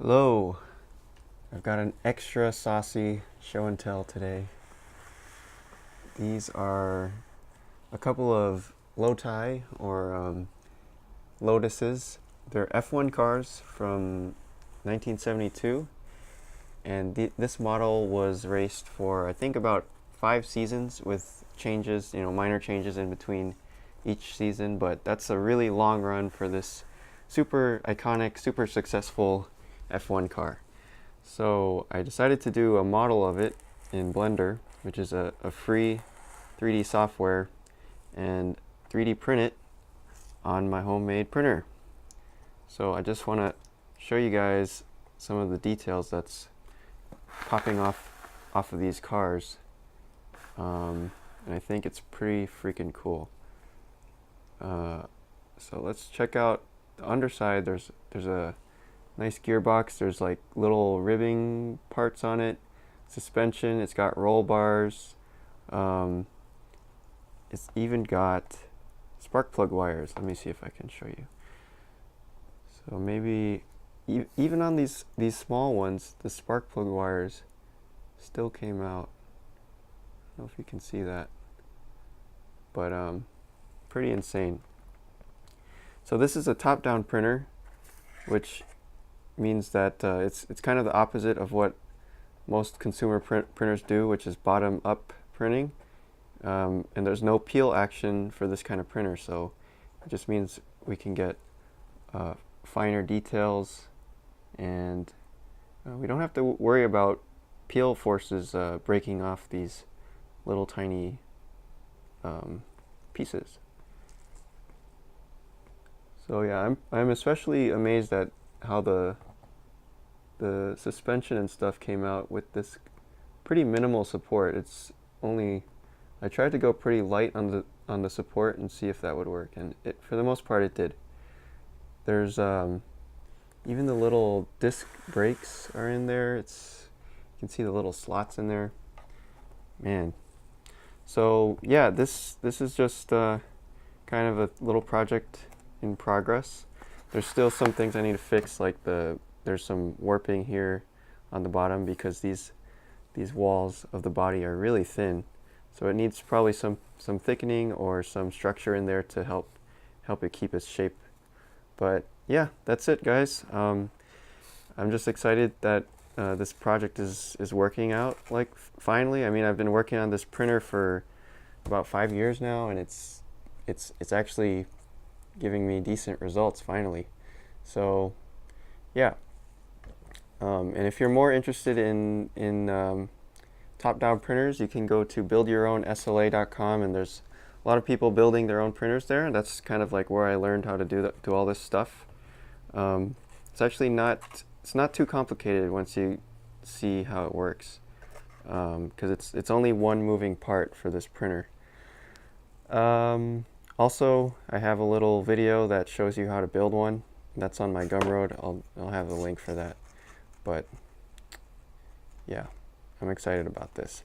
Hello, I've got an extra saucy show and tell today. These are a couple of Lotus or Lotuses. They're F1 cars from 1972, and this model was raced for I think about 5 seasons with changes, minor changes in between each season, but that's a really long run for this super iconic, super successful F1 car. So I decided to do a model of it in Blender, which is a free 3D software, and 3D print it on my homemade printer. So I just want to show you guys some of the details that's popping off of these cars, and I think it's pretty freaking cool. So let's check out the underside. There's a nice gearbox. There's like little ribbing parts on it. Suspension. It's got roll bars. It's even got spark plug wires. Let me see if I can show you. So maybe even on these small ones, the spark plug wires still came out. I don't know if you can see that, but pretty insane. So this is a top-down printer, which means that it's kind of the opposite of what most consumer printers do, which is bottom-up printing. And there's no peel action for this kind of printer, so it just means we can get finer details, and we don't have to worry about peel forces breaking off these little tiny pieces. So yeah, I'm especially amazed at how the suspension and stuff came out with this pretty minimal support. It's only, I tried to go pretty light on the support and see if that would work, and for the most part it did. There's even the little disc brakes are in there. You can see the little slots in there. Man. So yeah, this is just kind of a little project in progress. There's still some things I need to fix, like there's some warping here on the bottom because these walls of the body are really thin, so it needs probably some thickening or some structure in there to help it keep its shape. But yeah, that's it, guys. I'm just excited that this project is working out, like, finally. I mean, I've been working on this printer for about 5 years now, and it's actually giving me decent results finally. So yeah, and if you're more interested in top-down printers, you can go to buildyourownsla.com, and there's a lot of people building their own printers there. That's kind of like where I learned how to do all this stuff. It's actually not too complicated once you see how it works, because it's only one moving part for this printer. Also, I have a little video that shows you how to build one. That's on my Gumroad. I'll have the link for that. But yeah, I'm excited about this.